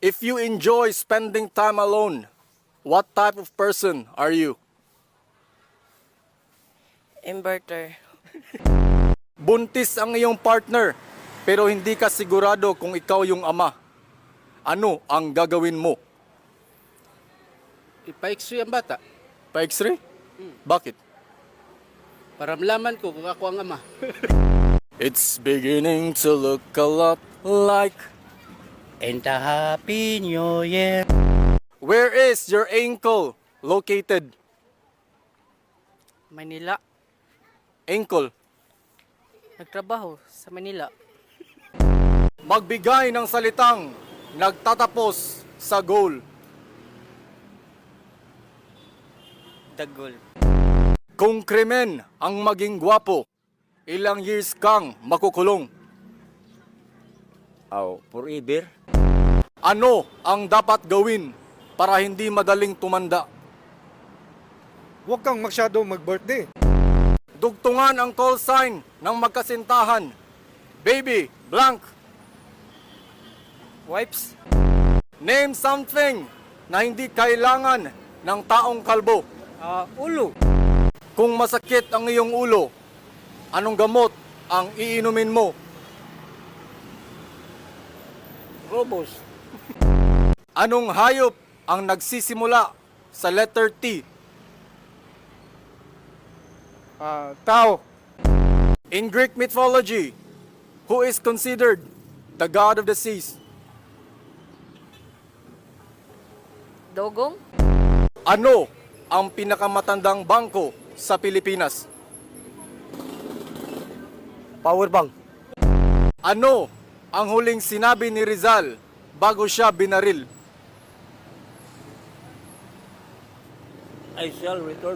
If you enjoy spending time alone, what type of person are you? Inverter. Buntis ang iyong partner, pero hindi ka sigurado kung ikaw yung ama. Ano ang gagawin mo? Ipa-x-ray ang bata Pa-x-ray? Bakit? para malaman ko kung ako ang ama. It's beginning to look a lot like... And a happy new year. Where is your ankle located? Manila. Ankle. Nagtrabaho sa Manila. Magbigay ng salitang nagtatapos sa goal. Dagol. Kung krimen ang maging gwapo, ilang years kang makukulong? Forever. Ano ang dapat gawin para hindi madaling tumanda? Huwag kang masyado mag-birthday. Dugtungan ang call sign ng magkasintahan. Baby, blank. Wipes. Name something na hindi kailangan ng taong kalbo. Ulo. Kung masakit ang iyong ulo, anong gamot ang iinumin mo? Robos. Anong hayop ang nagsisimula sa letter T? Tao. In Greek mythology, who is considered the god of the seas? Dogong. Ano ang pinakamatandang bangko sa Pilipinas? Power bank. Ano ang huling sinabi ni Rizal bago siya binaril? I shall return.